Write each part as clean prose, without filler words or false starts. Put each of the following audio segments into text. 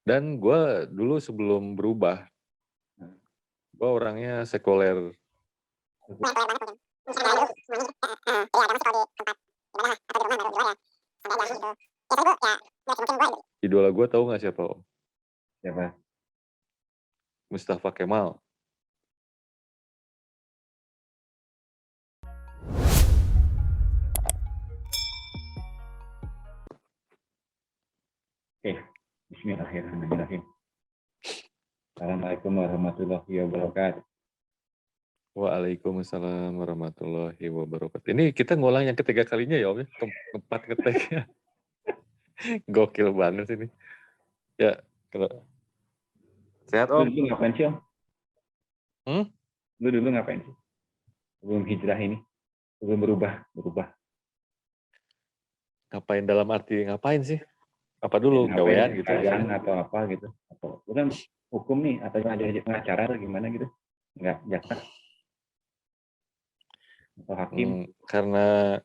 Dan gue dulu sebelum berubah, gue orangnya sekuler. Idola gue tahu nggak siapa Om? Siapa? Mustafa Kemal. Bismillahirrahmanirrahim. Assalamualaikum warahmatullahi wabarakatuh. Waalaikumsalam warahmatullahi wabarakatuh. Ini kita ngulang yang ketiga kalinya ya Om ya? Keempat ketiknya. Gokil banget ini. Ya, kalau sehat Lu Om? dulu ngapain sih, Om? Hmm? Lu dulu ngapain sih? Sebelum hijrah ini? Sebelum berubah. Ngapain dalam arti ngapain sih? Apa dulu? Ngapain? Gawean gitu Dagang maksudnya? atau apa gitu? Atau lu kan hukum nih, atau ngajar pengacara atau gimana gitu? Enggak, jaksa atau hakim? Karena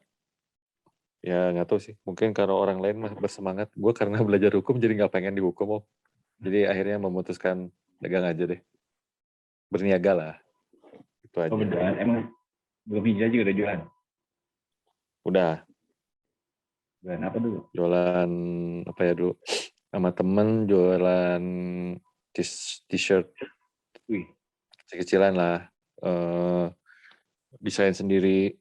ya nggak tahu sih. Mungkin karena orang lain mah bersemangat. Gue karena belajar hukum jadi nggak pengen dihukum Om. Jadi akhirnya memutuskan dagang aja deh. Berniaga lah. Itu aja. Oh beneran? Emang belum hijrah juga udah jualan? Udah. Jualan apa dulu? Jualan apa ya dulu? Sama temen jualan t-shirt. Wih. Kecil-kecilan lah. Desain sendiri.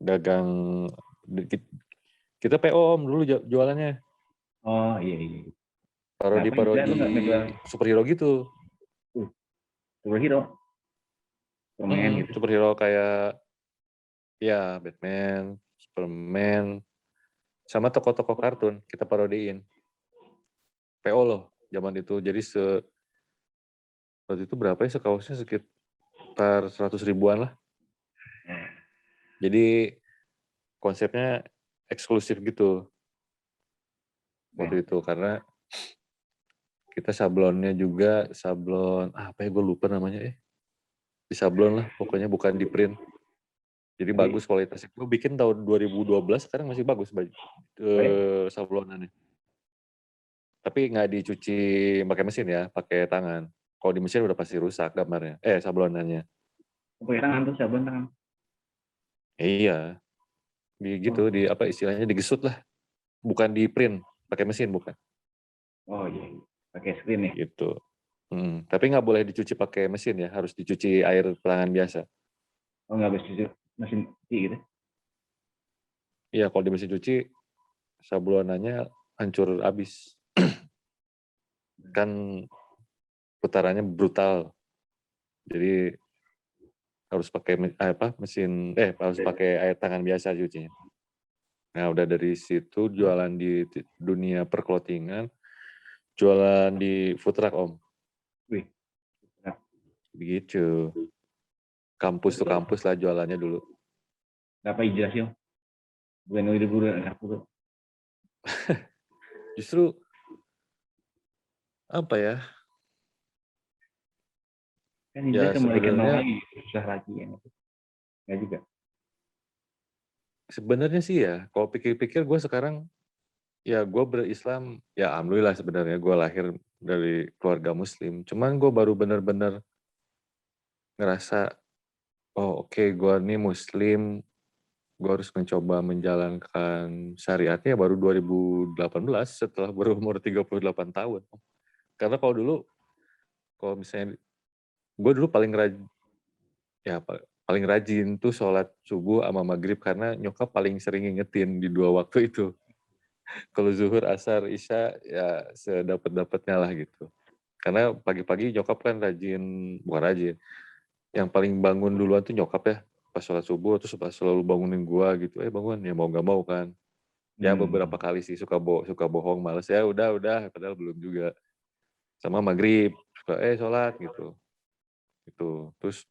Dagang. Kita PO Om dulu jualannya. Oh iya. Parodi superhero gitu. Superhero? Superman gitu? Superhero kayak ya Batman, Superman, sama tokoh-tokoh kartun kita parodiin. PO loh zaman itu. Jadi waktu itu berapa ya sekaosnya, sekitar 100 ribuan lah. Jadi konsepnya eksklusif gitu waktu itu, karena kita sablonnya juga sablon apa ya, gue lupa namanya di sablon lah pokoknya, bukan di print. Jadi bagus kualitasnya. Gue bikin tahun 2012, sekarang masih bagus sablonannya. Tapi nggak dicuci pakai mesin ya, pakai tangan. Kalau di mesin udah pasti rusak gambarnya, sablonannya. Pakai tangan tuh, sablon tangan. Iya, di apa istilahnya, digesut lah, bukan di print pakai mesin, bukan. Oh iya, pakai screen ya. Gitu. Tapi nggak boleh dicuci pakai mesin ya, harus dicuci air tangan biasa. Oh nggak bisa cuci mesin cuci gitu? Iya, kalau di mesin cuci sablonannya hancur abis. Kan putarannya brutal. Jadi harus pakai harus pakai air tangan biasa cucinya. Nah, udah dari situ jualan di dunia perclothingan, jualan di food truck Om. Wih. Begitu. Kampus tuh kampus lah jualannya dulu. Kenapa hijrah sih Om? Bukan buru-buru anak dulu. Justru apa ya? Kan hijrah Ya mulai kenal sebenarnya lagi, susah lagi ya. Nggak juga. Sebenarnya sih ya, kalau pikir-pikir gue sekarang, ya gue berislam, ya alhamdulillah sebenarnya gue lahir dari keluarga muslim. Cuman gue baru bener-bener ngerasa, oh oke, gue nih muslim, gue harus mencoba menjalankan syariatnya baru 2018 setelah berumur 38 tahun. Karena kalau misalnya, gue dulu paling rajin tuh sholat subuh sama maghrib, karena nyokap paling sering ngingetin di 2 waktu itu. Kalau zuhur, asar, isya, ya sedapat-dapatnya lah gitu. Karena pagi-pagi nyokap kan bukan rajin, yang paling bangun duluan tuh nyokap ya, pas sholat subuh, terus selalu bangunin gua gitu, bangun, ya mau gak mau kan. Ya beberapa kali sih suka bohong, males, ya udah, padahal belum juga. Sama maghrib, suka sholat gitu. Gitu. Terus,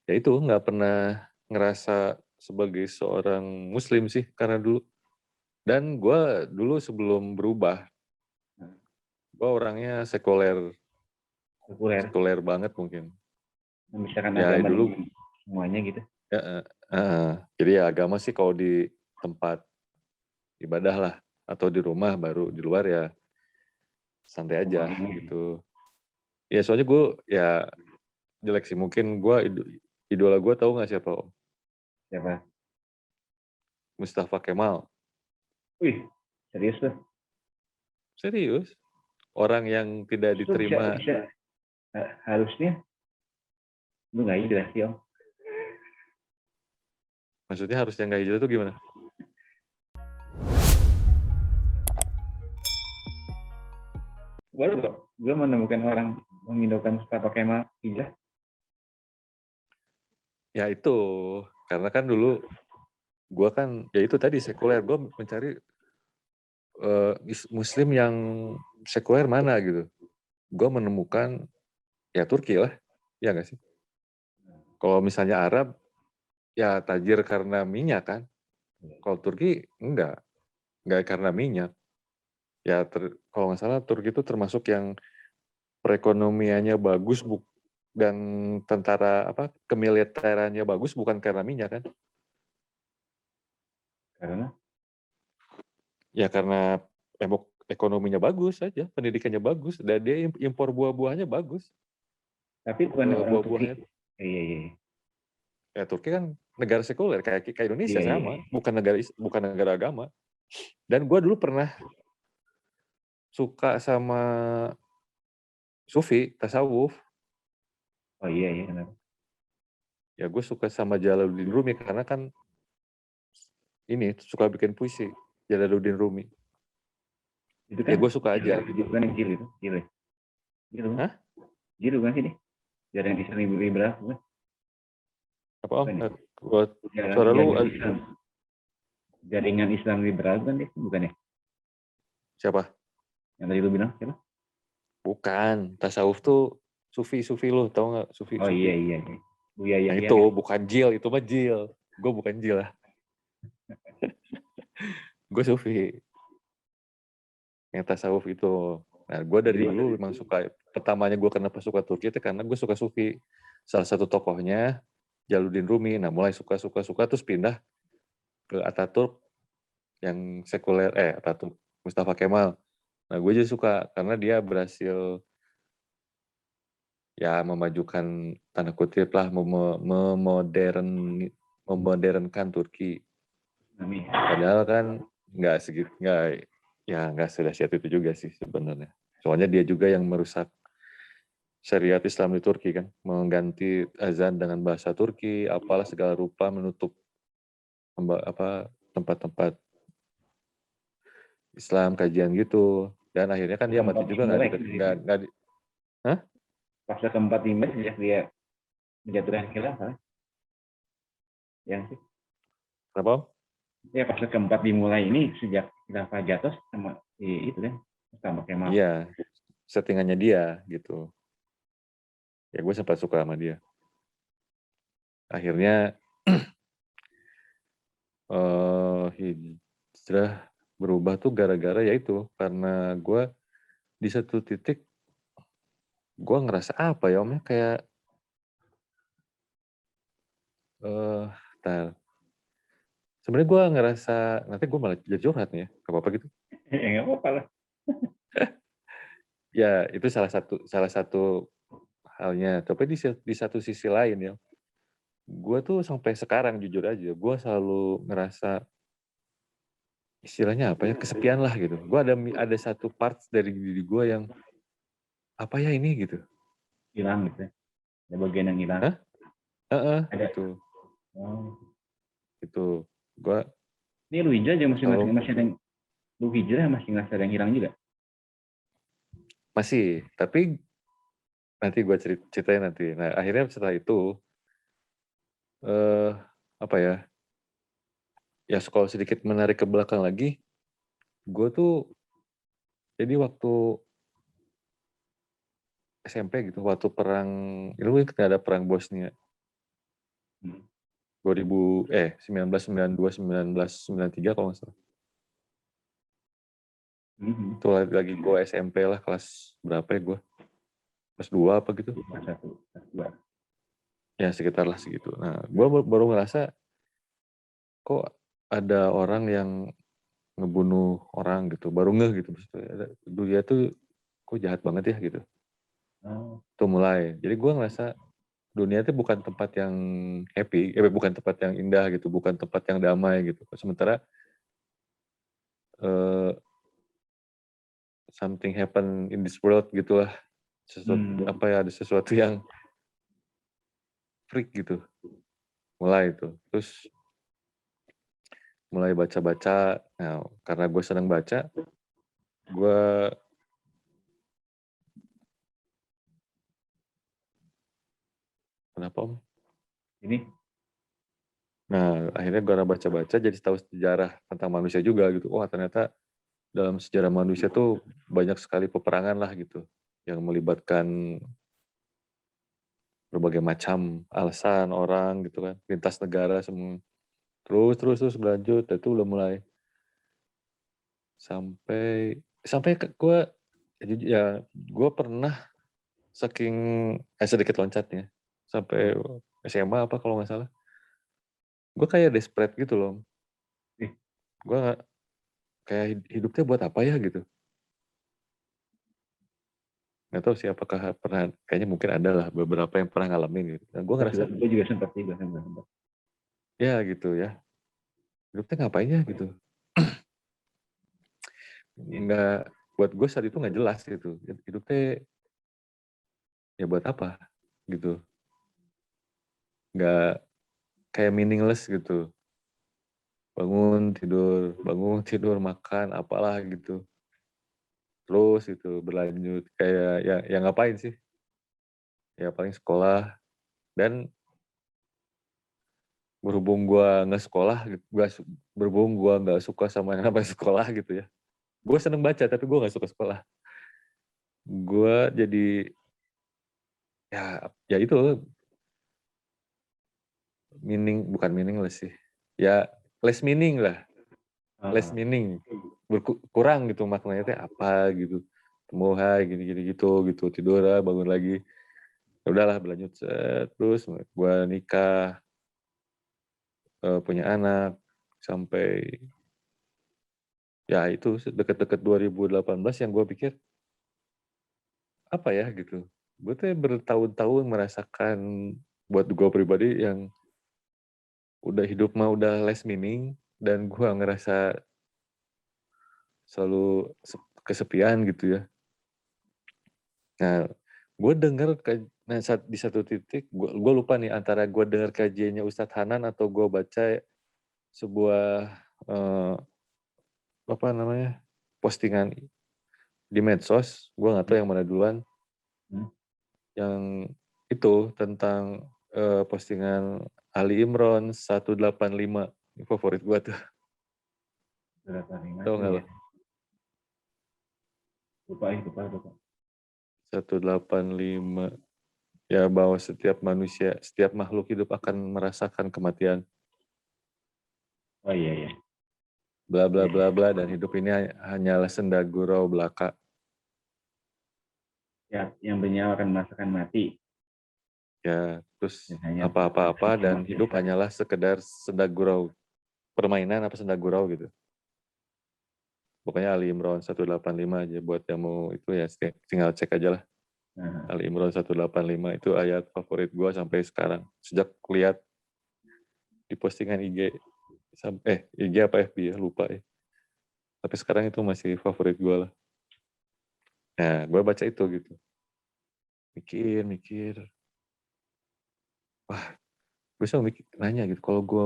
ya itu nggak pernah ngerasa sebagai seorang muslim sih, karena dulu. Dan gue dulu sebelum berubah, gue orangnya sekuler banget mungkin. Misalkan Ya agama dulu semuanya gitu. jadi ya agama sih kalau di tempat ibadah lah, atau di rumah, baru di luar ya santai aja gitu. Ya soalnya gue ya jelek sih, mungkin gue idola gue tahu nggak siapa Om? Siapa? Mustafa Kemal. Wih, serius tuh. Serius, orang yang tidak Itu bisa, diterima. harusnya lu nggak hijrah sih Om. Maksudnya harusnya nggak hijrah itu gimana? Baru kok gue menemukan orang mengidolakan Mustafa Kemal hijrah. Ya itu, karena kan dulu gue kan ya itu tadi sekuler, gue mencari Muslim yang sekuler mana gitu. Gue menemukan ya Turki lah, ya nggak sih? Kalau misalnya Arab, ya tajir karena minyak kan. Kalau Turki enggak karena minyak. Ya kalau nggak salah Turki itu termasuk yang perekonomiannya bagus dan tentara kemiliterannya bagus bukan karena minyak kan? Karena Ya karena ekonominya bagus saja, pendidikannya bagus, dan dia impor buah-buahnya bagus. tapi bukan orang Turki. Buah-buahnya. Iya, iya. Ya Turki kan negara sekuler kayak Indonesia Iya, iya. sama, bukan negara agama. Dan gue dulu pernah suka sama Sufi, tasawuf. Oh iya, iya. Kenapa? Ya gue suka sama Jalaluddin Rumi karena kan ini suka bikin puisi, Jalaluddin Rumi. Itu Ya kan gue suka aja. bukan yang jil itu, jil ya? Jil kan? Hah? Jil bukan sih ini? Jalan Islam liberal bukan? Apa Om? Bukan ya? Suara lu Jaringan Islam. Jaringan Islam liberal kan dia bukan ya? siapa? Yang tadi lu bilang siapa? Bukan, tasawuf tuh sufi lu, tahu nggak sufi? Oh iya, iya, iya. Buya Nah Yahya itu kan? bukan jil, itu mah jil. Gue bukan jil lah. Gue sufi. Yang tasawuf itu. Nah gue dari dulu memang suka. Pertamanya gue kenapa suka Turki itu karena gue suka sufi. Salah satu tokohnya Jalaluddin Rumi. Nah mulai suka terus pindah ke Ataturk yang sekuler. Ataturk Mustafa Kemal. Nah gue jadi suka karena dia berhasil ya memajukan tanda kutip lah, memodernkan Turki. Amin. Padahal kan nggak sedahsyat itu juga sih sebenarnya. Soalnya dia juga yang merusak syariat Islam di Turki kan, mengganti azan dengan bahasa Turki, apalah segala rupa, menutup tempat-tempat Islam kajian gitu. Dan akhirnya kan dia mati juga nggak. Hah? Fase keempat dimulai sejak dia menjatuhkan khilafah. Yang sih. Kenapa Om? Ya fase keempat dimulai ini sejak khilafah jatuh sama itu kan Mustafa Kemal. Iya, settingannya dia gitu. Ya gue sempat suka sama dia. Akhirnya hijrah berubah tuh gara-gara ya itu, karena gue di satu titik gue ngerasa apa ya Om ya, kayak sebenarnya gue ngerasa nanti gue malah jadi curhat nih ya, gak apa-apa gitu. Ya nggak apa-apa lah. Ya itu salah satu halnya, tapi di satu sisi lain ya, gue tuh sampai sekarang jujur aja gue selalu ngerasa istilahnya apa ya, kesepian lah gitu. Gue ada satu part dari diri gue yang apa ya ini gitu. Hilang gitu. Ada bagian yang hilang. Hah? Ada. Gitu. Oh. Itu gue. Ini lu hijrah aja masih ada yang lu hijrah masih nggak ada yang hilang juga. Masih, tapi nanti gue ceritain nanti. Nah akhirnya setelah itu apa ya? Ya kalau sedikit menarik ke belakang lagi, gue tuh jadi waktu SMP gitu, waktu perang, itu kan ada perang Bosnia. 1992, 1993 kalau nggak salah. Itu lagi gue SMP lah, kelas berapa ya gue? Kelas 2 apa gitu? Kelas 1, kelas 2. Ya sekitar lah segitu. Nah, gue baru ngerasa kok ada orang yang ngebunuh orang gitu, baru ngeh gitu. Maksudnya dia tuh kok jahat banget ya gitu. Oh, Itu mulai. Jadi gue ngerasa dunia itu bukan tempat yang happy, bukan tempat yang indah gitu, bukan tempat yang damai gitu. Sementara uh, something happen in this world gitulah, sesuatu apa ya, ada sesuatu yang freak gitu. Mulai itu, terus mulai baca-baca. Nah, karena gue senang baca, gue kenapa om? ini Nah, akhirnya gue baca-baca jadi tahu sejarah tentang manusia juga gitu. Wah, ternyata dalam sejarah manusia tuh banyak sekali peperangan lah gitu, yang melibatkan berbagai macam alasan orang gitu kan, lintas negara semua. Terus berlanjut, itu udah mulai sampai sampai ke gue ya, gue pernah saking sedikit loncatnya sampai SMA apa kalau nggak salah, gue kayak desperate gitu loh. ih, Gue nggak, kayak hidupnya buat apa ya gitu. Nggak tahu sih apakah pernah, kayaknya mungkin ada lah beberapa yang pernah ngalamin gitu. Nah, gue ngerasa gue juga sempat juga sempat. ya gitu ya, hidupnya ngapain ya gitu. Iya. Nggak, buat gue saat itu nggak jelas gitu. Hidupnya ya buat apa gitu. Nggak, kayak meaningless gitu. Bangun tidur, makan, apalah gitu. Terus itu berlanjut kayak ya ngapain sih? Ya paling sekolah. Dan berhubung gue nggak sekolah, berhubung gue nggak suka sama yang namanya sekolah gitu ya. Gue seneng baca tapi gue nggak suka sekolah. Gue jadi ya itu bukan meaningless sih. Ya less meaning lah, less meaning. Kurang gitu maknanya teh apa gitu. Temu hai gini-gini gitu tidur lah, bangun lagi. Ya udahlah berlanjut terus gue nikah, punya anak sampai ya itu deket-deket 2018 yang gue pikir apa ya gitu. Gue tuh bertahun-tahun merasakan, buat gue pribadi yang udah hidup mah udah less meaning, dan gue ngerasa selalu kesepian gitu ya. Nah, gue denger di satu titik, gue lupa nih antara gue denger kajiannya Ustadz Hanan atau gue baca sebuah apa namanya, postingan di medsos, gue nggak tahu yang mana duluan. Yang itu tentang postingan Ali Imron 185, ini favorit gue tuh. Tahu nggak lo? Lupa. 185, ya bahwa setiap manusia, setiap makhluk hidup akan merasakan kematian. Oh iya. Bla bla bla bla, dan hidup ini hanyalah senda gurau belaka. Ya, yang bernyawa akan merasakan mati. Ya, terus Hanya apa-apa dan hidup hanyalah sekedar senda gurau, permainan apa senda gurau gitu. Pokoknya Ali Imron 185 aja buat yang mau itu ya, tinggal cek aja lah. Ali Imron 185 itu ayat favorit gue sampai sekarang. Sejak lihat di postingan IG, IG apa FB ya, lupa ya. Tapi sekarang itu masih favorit gue lah. Nah, gue baca itu gitu. Mikir. Wah, gue selalu nanya gitu. Kalau gue,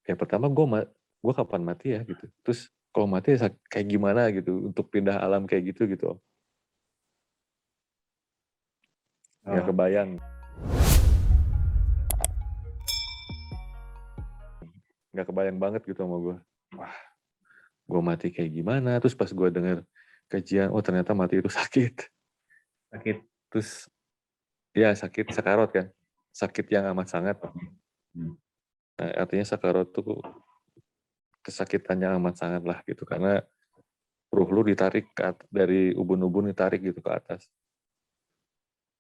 ya pertama gue kapan mati ya gitu. Terus kalau mati ya kayak gimana gitu untuk pindah alam kayak gitu gitu. Nggak kebayang. Nggak kebayang banget gitu sama gue. Wah, gue mati kayak gimana. Terus pas gue denger kajian, oh ternyata mati itu sakit. Terus ya sakit, sakarot kan. Sakit yang amat sangat. Nah, artinya sakarot tuh kesakitan yang amat sangat lah gitu. Karena ruh lu ditarik dari ubun-ubun, ditarik gitu ke atas.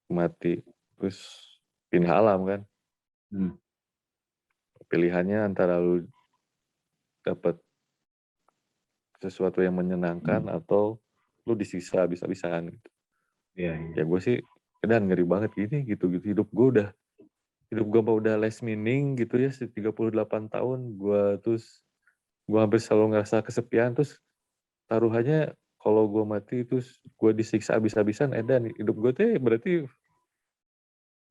Mati. Terus pindah alam kan. Pilihannya antara lu dapat sesuatu yang menyenangkan atau lu disiksa habis-habisan gitu. Iya, iya. Ya gue sih, dan ngeri banget gini gitu. Hidup gue mah udah less meaning gitu ya, 38 tahun. Gue hampir selalu ngerasa kesepian, terus taruhannya kalau gue mati terus gue disiksa habis-habisan, dan hidup gue tuh berarti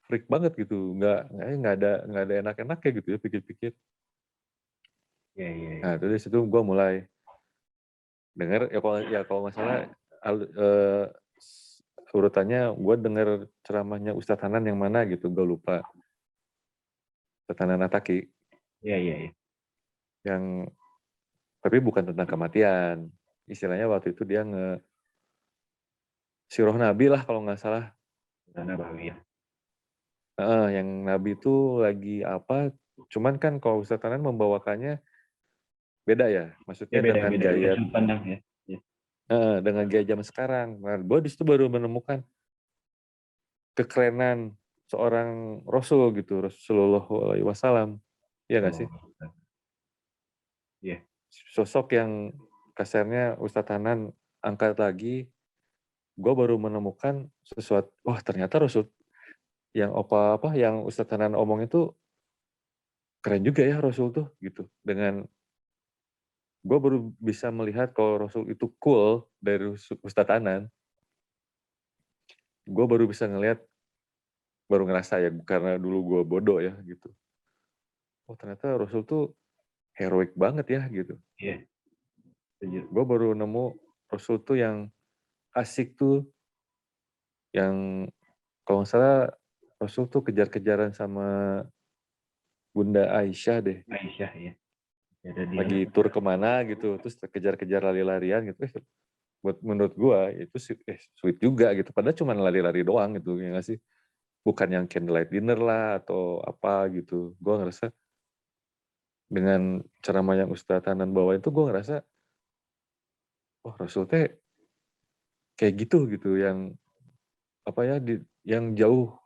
freak banget gitu, nggak ada enak-enaknya gitu ya pikir-pikir. Iya, iya, iya. Nah dari situ gue mulai dengar kalau nggak salah urutannya gue denger ceramahnya Ustadz Hanan yang mana gitu, gue lupa. Ustadz Hanan Ataki Iya, iya, iya. yang tapi bukan tentang kematian. Istilahnya waktu itu dia Sirah Nabi lah kalau nggak salah. Karena Nabawi ya. Yang Nabi itu lagi apa? Cuman kan kalau Ustadz Hanan membawakannya beda ya. Ya Maksudnya beda, beda sudut pandang ya. Ya. dengan gaya zaman sekarang. Nah, gue di situ baru menemukan kekerenan seorang Rasul gitu, Rasulullah SAW. Iya nggak sih? Oh, iya. Sosok yang kasarnya Ustadz Hanan angkat lagi, gue baru menemukan sesuatu, wah ternyata Rasul yang yang Ustadz Hanan omong itu keren juga ya Rasul tuh gitu. Gue baru bisa melihat kalau Rasul itu cool dari Ustadz Hanan. Gue baru bisa baru ngerasa ya, karena dulu gue bodoh ya gitu. Oh ternyata Rasul tuh heroik banget ya gitu. Iya. Setuju. Gue baru nemu Rasul tuh yang asik tuh, yang kalau nggak salah Rasul tuh kejar-kejaran sama Bunda Aisyah deh. Aisyah ya. Ada dia. Lagi tur kemana gitu, terus kejar-kejar lari-larian gitu. Menurut gue itu sweet juga gitu. Padahal cuma lari-lari doang gitu, ya nggak sih? Bukan yang candlelight dinner lah atau apa gitu. Gue ngerasa dengan ceramah yang Ustadz Hanan bawa itu, gue ngerasa, wah Rasul teh kayak gitu yang yang jauh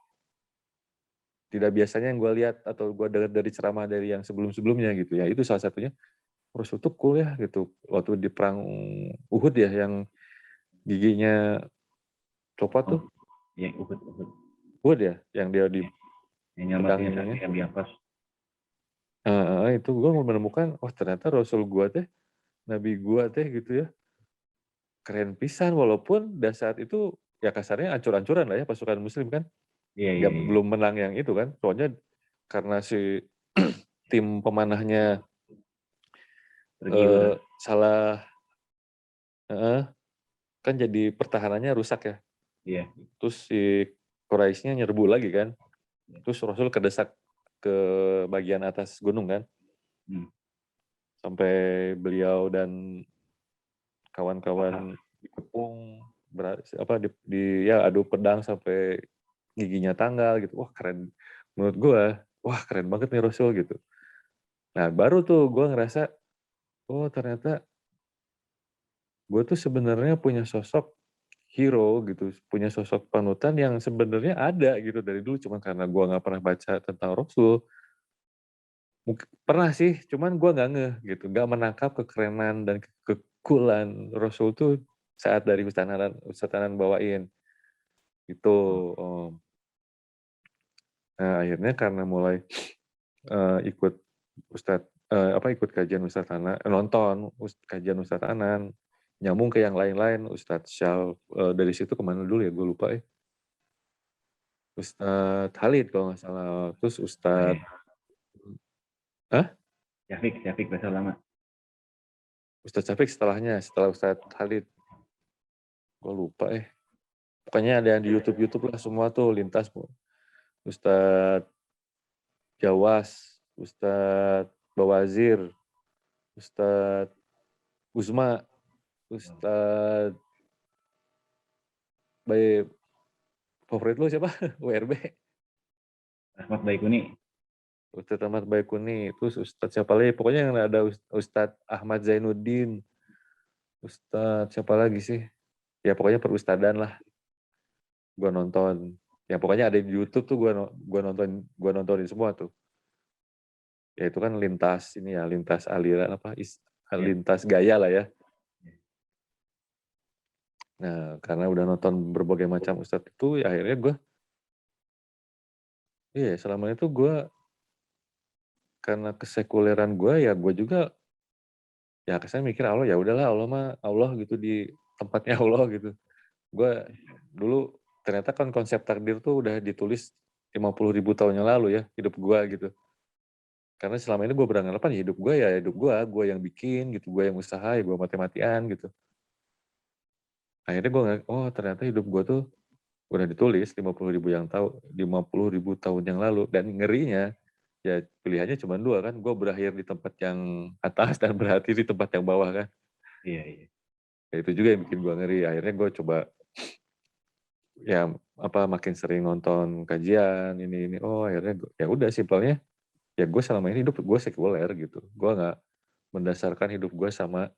tidak biasanya yang gue lihat atau gue dengar dari ceramah dari yang sebelum-sebelumnya gitu ya. Itu salah satunya Rasul tuh cool ya gitu. Waktu di perang Uhud ya, yang giginya copot tuh, Yang Uhud. Uhud ya, yang dia di Ya. Yang nyamatin pedang yang di atas. itu gue menemukan, oh ternyata Rasul gue teh, Nabi gue teh gitu ya, keren pisan, walaupun pada saat itu ya kasarnya ancur-ancuran lah ya pasukan Muslim kan, Iya, iya, iya. belum menang yang itu kan, soalnya karena si tim pemanahnya Tergiur. salah, kan jadi pertahanannya rusak ya, Iya. terus si Quraisynya nyerbu lagi kan, terus Rasul kedesak ke bagian atas gunung kan, sampai beliau dan kawan-kawan dikepung, ya adu pedang sampai giginya tanggal gitu. Wah keren, menurut gue, wah keren banget nih Rasul gitu. Nah baru tuh gue ngerasa, oh ternyata gue tuh sebenarnya punya sosok hero gitu, punya sosok panutan yang sebenarnya ada gitu dari dulu, cuma karena gue nggak pernah baca tentang Rasul. Mungkin pernah sih, cuman gue nggak ngeh gitu, nggak menangkap kekerenan dan kekulan Rasul tuh saat dari Ustadz Hanan bawain itu. Nah akhirnya karena mulai ikut ikut kajian Ustadz Hanan, nonton kajian Ustadz Hanan, nyambung ke yang lain-lain, Ustadz Syal, dari situ kemana dulu ya gue lupa ya, Ustadz Halid kalau nggak salah, terus Ustadz Syafiq bahasa lama. Ustadz Syafiq setelah Ustadz Halid, gue lupa pokoknya ada yang di YouTube lah semua tuh lintas, Ustadz Jawas, Ustadz Bawazir, Ustadz Uzma, Ustadz favorit lu siapa? WRB. Ahmad Baikuni. Ustadz Ahmad Baikuni, terus Ustadz siapa lagi? Pokoknya yang ada Ustadz Ahmad Zainuddin, Ustadz siapa lagi sih? Ya pokoknya perustadan lah. Gue nonton. Ya pokoknya ada di YouTube tuh gue nontonin semua tuh. Ya itu kan lintas aliran lintas gaya lah ya. Nah, karena udah nonton berbagai macam ustadz itu, ya akhirnya gue, iya selama itu gue, karena kesekuleran gue, ya gue juga, ya kesannya mikir Allah, ya udahlah Allah mah Allah gitu, di tempatnya Allah gitu. Gue dulu ternyata kan konsep takdir tuh udah ditulis 50.000 tahun yang lalu ya, hidup gue gitu. Karena selama ini gue beranggapan ya hidup gue yang bikin gitu, gue yang usaha, ya gue mati-matian gitu. Akhirnya gue ngeliat, oh ternyata hidup gue tuh udah ditulis 50.000 tahun yang lalu. Dan ngerinya, ya pilihannya cuma dua kan, gue berakhir di tempat yang atas dan berhati di tempat yang bawah kan. Iya, iya. Ya, itu juga yang bikin gue ngeri. Akhirnya gue coba, ya makin sering nonton kajian ini. Oh akhirnya ya udah simpelnya, ya gue selama ini hidup gue sekuler gitu. Gue nggak mendasarkan hidup gue sama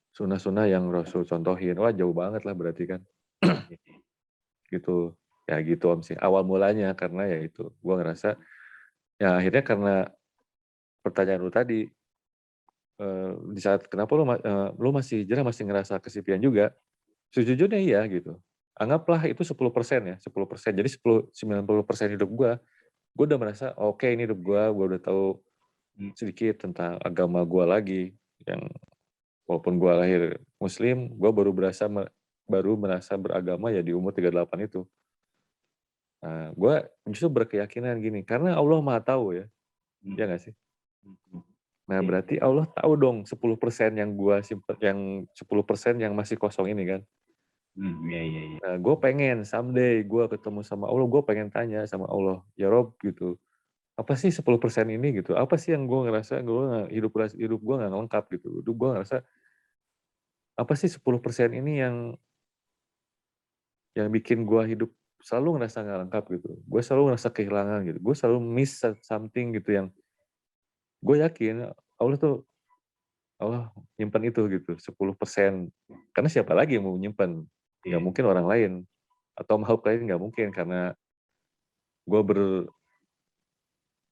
sunnah-sunnah yang Rasul contohin. Wah jauh banget lah berarti kan. Iya. Gitu. Ya gitu Om sih. Awal mulanya karena ya itu. Gue ngerasa, ya akhirnya karena pertanyaan lu tadi, di saat kenapa lu masih hijrah masih ngerasa kesepian juga. Sejujurnya iya gitu. Anggaplah itu 10% ya, 10%. Jadi 90% hidup gue udah merasa oke, ini hidup gue udah tahu Hmm. sedikit tentang agama gue lagi. Yang walaupun gue lahir Muslim, gue baru merasa beragama ya di umur 38 itu. Nah, gue justru berkeyakinan gini, karena Allah Maha tahu ya, Hmm. ya nggak sih? Hmm. Nah, Iya. berarti Allah tahu dong 10% yang gue simpen, yang 10% yang masih kosong ini kan. Iya, iya, iya. Nah, gue pengen someday gue ketemu sama Allah, gue pengen tanya sama Allah, ya Rob gitu, apa sih 10% ini gitu? Apa sih yang gue ngerasa hidup gue nggak lengkap gitu? Hidup gue ngerasa apa sih 10% ini yang bikin gue hidup selalu ngerasa nggak lengkap gitu. Gue selalu ngerasa kehilangan gitu. Gue selalu miss something gitu yang gue yakin Allah nyimpen itu gitu 10%. Karena siapa lagi yang mau nyimpen? Nggak Iya. mungkin orang lain atau makhluk lain, nggak mungkin, karena gue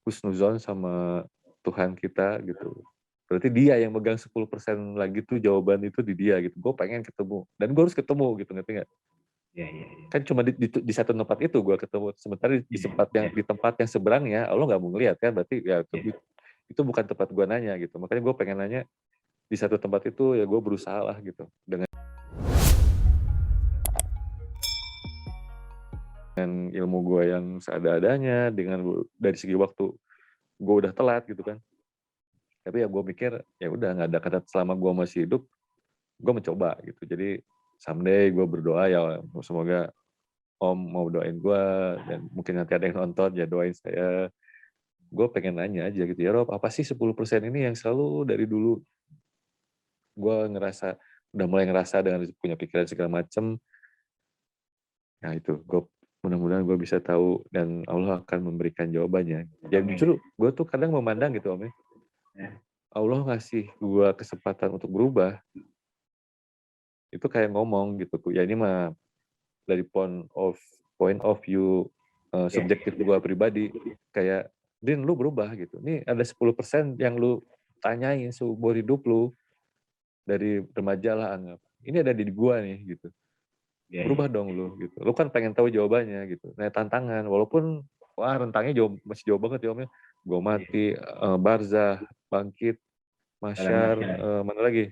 berhusnuzon sama Tuhan kita gitu. Berarti dia yang megang 10% lagi tuh, jawaban itu di dia gitu. Gue pengen ketemu dan gue harus ketemu gitu, ngerti nggak? Iya, iya, iya. Kan cuma di satu tempat itu gue ketemu, sementara Iya, iya, di tempat yang seberangnya Allah nggak mau ngeliat kan, berarti ya iya. itu bukan tempat gue nanya gitu. Makanya gue pengen nanya di satu tempat itu, ya gue berusaha lah gitu dengan ilmu gue yang seada-adanya, dengan dari segi waktu gue udah telat gitu kan. Tapi ya gue mikir ya udah, nggak ada kata selama gue masih hidup, gue mencoba gitu. Jadi someday gue berdoa ya semoga Om mau doain gue, dan mungkin nanti ada yang nonton ya doain saya. Gue pengen nanya aja gitu, ya Rob, apa sih 10% ini yang selalu dari dulu gue udah mulai ngerasa dengan punya pikiran segala macem. Nah itu, mudah-mudahan gue bisa tahu dan Allah akan memberikan jawabannya. Ya Amin. justru gue tuh kadang memandang gitu Om ya, Ya. Allah ngasih gue kesempatan untuk berubah, itu kayak ngomong gitu, ya ini mah dari point of view Ya. subjektif gue pribadi, kayak Din lu berubah gitu, nih ada 10% yang lu tanyain seumur hidup lu dari remaja lah anggap, ini ada di gue nih gitu, Ya, ya. berubah dong lu gitu, lu kan pengen tahu jawabannya gitu. Nah tantangan, walaupun wah rentangnya masih jauh banget ya Om ya, gue mati, barzah, bangkit, Dalam masyar, masalah. mana lagi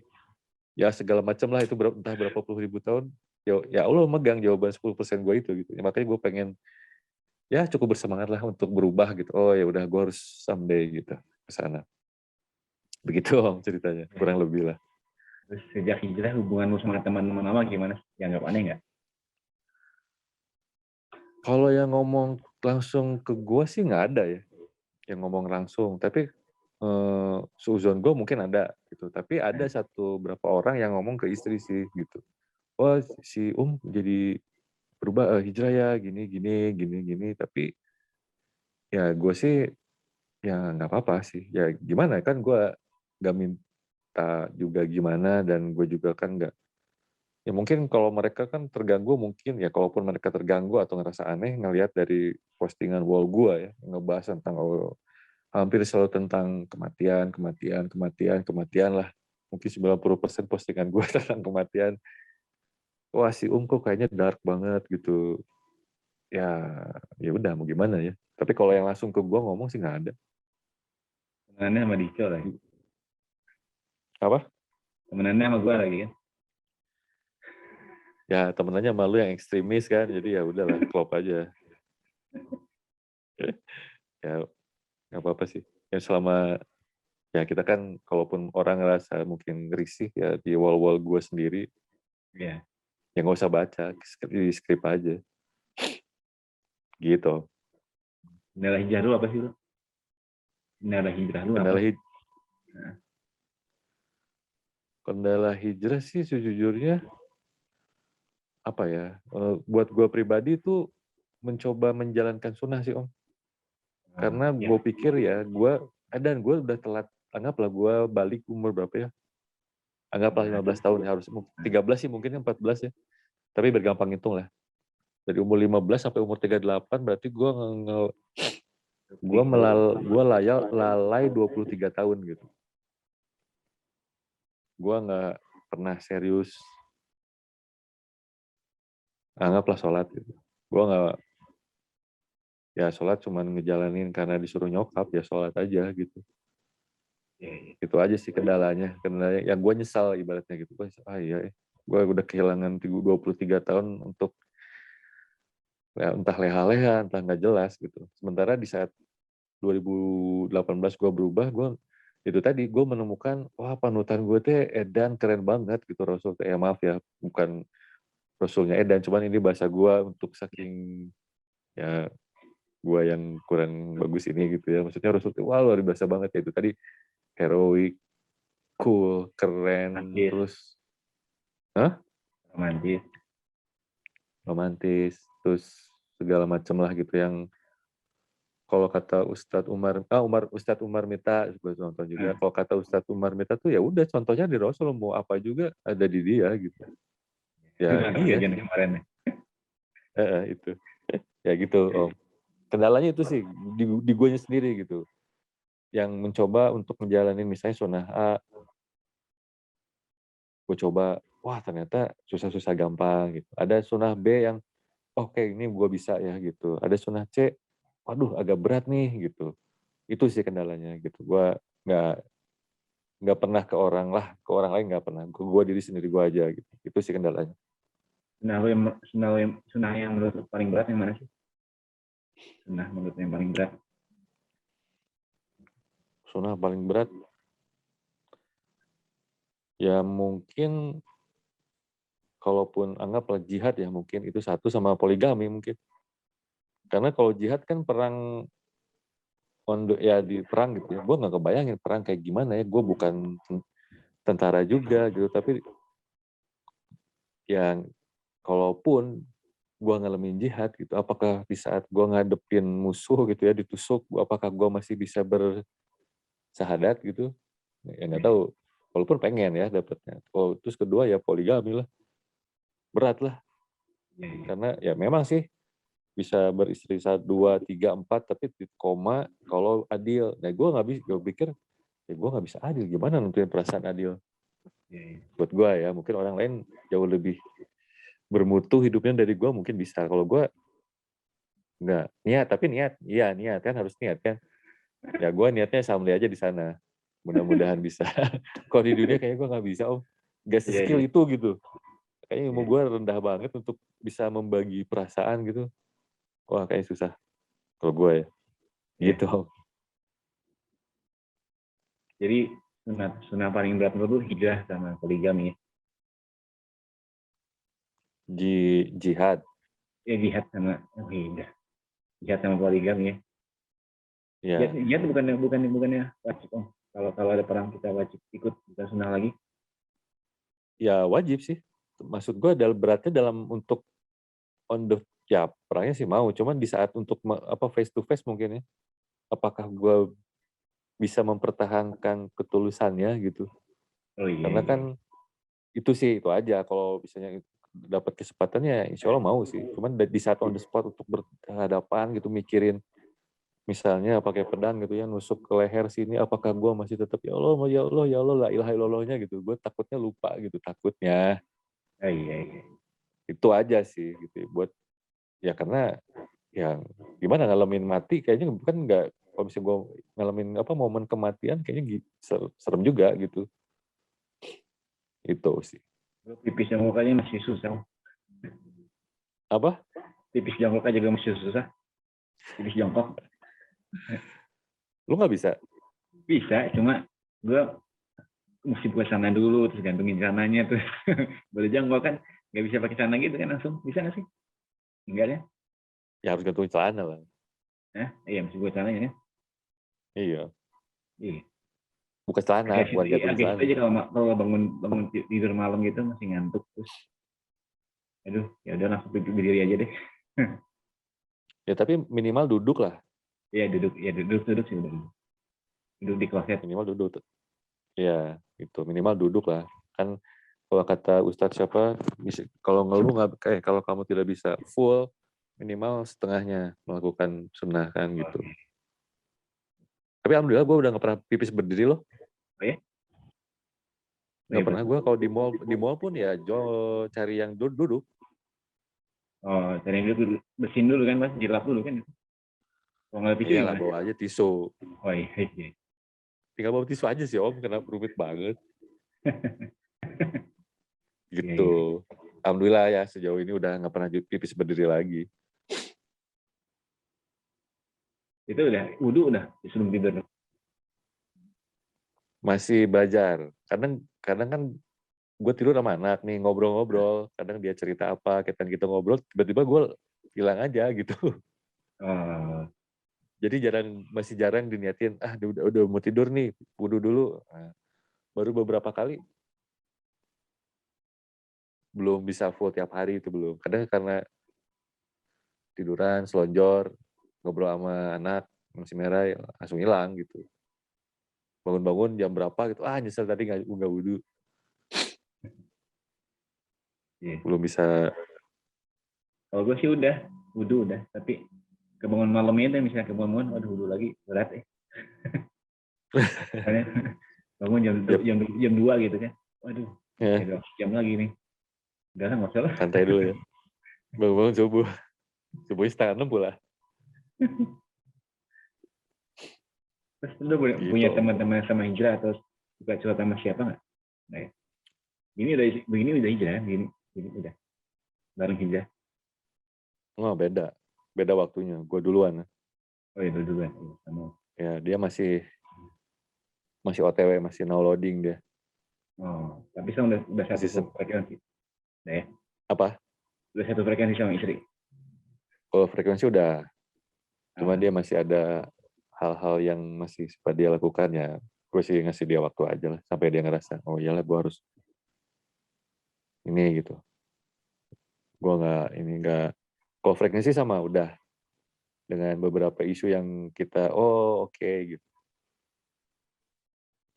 ya segala macam lah, itu entah berapa puluh ribu tahun, ya Allah megang jawaban 10% gue itu gitu ya. Makanya gue pengen ya cukup bersemangat lah untuk berubah gitu. Oh ya udah, gue harus someday gitu ke sana. Begitu Om ceritanya, Ya. kurang lebih lah. Terus sejak hijrah hubunganmu sama teman-teman lama gimana? Dianggap aneh nggak? Kalau yang ngomong langsung ke gue sih nggak ada ya, yang ngomong langsung. Tapi seuzon gue mungkin ada gitu. Tapi ada berapa orang yang ngomong ke istri sih gitu. Wah si jadi berubah, hijrah ya gini gini gini gini. Tapi ya gue sih ya nggak apa-apa sih. Ya gimana kan, gue nggak minta juga gimana, dan gue juga kan nggak. Ya mungkin kalau mereka kan terganggu, mungkin ya kalaupun mereka terganggu atau ngerasa aneh ngelihat dari postingan wall gue ya, ngebahas tentang hampir selalu tentang kematian, kematian, kematian, kematian lah. Mungkin 90% postingan gue tentang kematian. wah si kok kayaknya dark banget gitu. Ya, ya udah mau gimana ya. Tapi kalau yang langsung ke gue ngomong sih nggak ada. Temenannya sama Dico lagi. Apa? Temenannya sama gue lagi kan. Ya temenannya malu yang ekstremis kan, jadi ya udahlah klop aja. Ya nggak apa-apa sih. Ya selama ya kita kan, kalaupun orang ngerasa mungkin risih ya di wall-wall gue sendiri, Iya. ya nggak usah baca, di skrip aja. Gitu. Kendala hijrah lu apa sih lu? Kendala hijrah lu apa? Kendala, Nah, kendala hijrah sih sejujurnya apa ya? Buat gue pribadi tuh mencoba menjalankan sunnah sih Om. Karena ya. gue pikir ya, dan gue udah telat, anggaplah gue balik umur berapa ya? Anggaplah 15 tahun ya, harus 13 sih mungkin 14 ya. Tapi bergampang hitung lah. Dari umur 15 sampai umur 38 berarti gue lalai 23 tahun gitu. Gue nggak pernah serius anggaplah sholat gitu. Gue nggak, ya sholat cuma ngejalanin karena disuruh nyokap, ya sholat aja gitu. Itu aja sih kendalanya yang gue nyesal ibaratnya gitu. Iya, gue udah kehilangan 23 tahun untuk ya, entah leha-leha, entah nggak jelas gitu. Sementara di saat 2018 gue berubah, itu tadi gue menemukan, wah panutan gue teh edan keren banget gitu Rasul. Ya maaf ya, bukan Rasulnya edan, cuman ini bahasa gue untuk saking ya gue yang kurang bagus ini gitu ya. Maksudnya Rasul tuh wah luar biasa banget ya, itu tadi heroik, cool, keren, Romantis. terus Romantis. romantis, terus segala macam lah gitu yang kalau kata Ustadz Umar Mita, gue nonton juga. Kalau kata Ustadz Umar Mita tuh ya udah contohnya di Rasul, mau apa juga ada di dia gitu. Ya dia Kemarin ya. itu ya gitu Om. Kendalanya itu sih di guanya sendiri gitu, yang mencoba untuk menjalani misalnya sunnah A, gue coba wah ternyata susah-susah gampang gitu. Ada sunnah B yang oke, ini gue bisa ya gitu. Ada sunnah C, waduh agak berat nih gitu. Itu sih kendalanya gitu. Gue nggak pernah ke orang lain nggak pernah. Gue diri sendiri gue aja gitu. Itu sih kendalanya. Sunnah yang menurut lu paling berat yang mana sih? Sunnah menurut yang paling berat. Sunnah paling berat ya mungkin, kalaupun anggaplah jihad ya mungkin itu satu, sama poligami mungkin. Karena kalau jihad kan perang ya di perang gitu ya. Gue nggak kebayangin perang kayak gimana ya. Gue bukan tentara juga gitu, tapi yang kalaupun gue ngalamin jihad gitu, apakah di saat gue ngadepin musuh gitu ya ditusuk, apakah gue masih bisa bersahadat gitu? Ya nggak tahu. Walaupun pengen ya dapatnya. Oh, terus kedua ya poligami lah, berat lah. Karena ya memang sih bisa beristri 1, 2, 3, 4 tapi di koma kalau adil. Nah gue pikir ya gue nggak bisa adil, gimana nentuin perasaan adil? Buat gue ya, mungkin orang lain jauh lebih bermutu hidupnya dari gue, mungkin bisa. Kalau gue nggak niat, tapi niat kan, harus niat kan. Ya gue niatnya sambil aja di sana, mudah-mudahan bisa. Kalau di dunia kayaknya gue nggak bisa Om, nggak se-skill itu gitu. Kayaknya ilmu gue rendah banget untuk bisa membagi perasaan gitu. Wah kayaknya susah kalau gue ya gitu Om. Jadi sunnah paling berat menurut lu hijrah sama poligami ya? Jihad. Ya jihad sama hijrah. Jihad sama poligami ya. Ya, Jihad bukannya wajib Om. Kalau ada perang kita wajib ikut, bukan sunnah lagi. ya wajib sih. Maksud gue beratnya dalam untuk on the, ya perangnya sih mau. Cuman di saat untuk face to face mungkin ya. Apakah gue bisa mempertahankan ketulusannya gitu. Oh iya. Karena kan itu sih itu aja. Kalau misalnya dapat kesempatannya, insya Allah mau sih. Cuman di saat on the spot untuk berhadapan gitu, mikirin misalnya pakai pedang gitu ya, nusuk ke leher sini, apakah gue masih tetap ya Allah, ya Allah, ya Allah, la ilaha illallahnya gitu. Gue takutnya lupa gitu, takutnya. Oh iya. Itu aja sih gitu ya, buat ya karena ya gimana ngalamin mati kayaknya kan nggak, kalau misalnya gue ngalamin momen kematian kayaknya serem juga gitu. Itu sih. Pipis jongkok aja masih susah. Apa? Pipis jongkok aja juga masih susah. Pipis jongkok. Lu nggak bisa? Bisa, cuma gue mesti buka sana dulu, terus gantungin sananya, terus boleh jongkok kan. Nggak bisa pakai sana gitu kan langsung. Bisa nggak sih? Enggak ya? Ya harus gantungin celana lah. Iya, mesti buka sananya kan. Iya. Iya. Bukan celana, bukan gantungin Agak celana. aja kalau bangun tidur malam gitu masih ngantuk terus. Aduh, ya udah langsung berdiri aja deh. Ya tapi minimal duduk lah. Ya duduk sih udah. Duduk di kloset. Minimal duduk. Ya, itu minimal duduk lah. Kan kalau kata Ustadz siapa, kalau ngeluh nggak, kalau kamu tidak bisa full, minimal setengahnya melakukan sunnah kan gitu. Tapi alhamdulillah gue udah nggak pernah pipis berdiri loh. Oh ya? Nggak pernah gue kalau di mall pun ya cari yang duduk. Oh, cari dulu, bersihin dulu kan, Mas, dilap dulu kan. Kalau nggak tisu Iyalah gimana? bawa aja tisu. Oh iya. Tinggal bawa tisu aja sih Om, kenapa rumit banget. Iya, Gitu. iya. Alhamdulillah ya sejauh ini udah nggak pernah pipis berdiri lagi. Itu udah, wudhu udah sebelum tidur. Masih belajar. Kadang kan gue tidur sama anak nih, ngobrol-ngobrol. Kadang dia cerita apa, kita ngobrol, tiba-tiba gue hilang aja gitu. Oh, Jadi masih jarang diniatin, udah mau tidur nih, wudhu dulu. Nah, baru beberapa kali belum bisa full tiap hari itu belum. Kadang karena tiduran, selonjor, ngobrol sama anak, masih merah, langsung hilang gitu. Bangun-bangun jam berapa gitu, nyesel tadi nggak wudhu. iya. Belum bisa. Kalau gue sih udah, wudhu udah. Tapi kebangun malamnya itu misalnya kebangun, waduh wudhu lagi, berat ya. Bangun jam 2 gitu kan. Waduh, Ya, jam lagi nih. Udah lah, nggak usah lah. santai dulu ya. Bangun-bangun subuh. Subuhnya 5:30 pula. Terus lu Gitu. punya teman-teman sama hijrah atau suka curhat sama siapa nggak? Nah, ya. Begini udah hijrah, begini udah bareng hijrah. Oh, beda waktunya. Gue duluan. Oh ya duluan, sama. Ya, dia masih OTW, masih no loading dia. Oh, tapi sekarang udah Masih satu frekuensi. Nah, ya. apa? Udah satu frekuensi sama istri. Kalau frekuensi udah, cuma dia masih ada hal-hal yang masih sempat dia lakukan ya. Gue sih ngasih dia waktu aja lah, sampai dia ngerasa, oh iyalah gue harus ini gitu. Gue nggak. Kalau frekuensi sama udah, dengan beberapa isu yang kita, oke, gitu.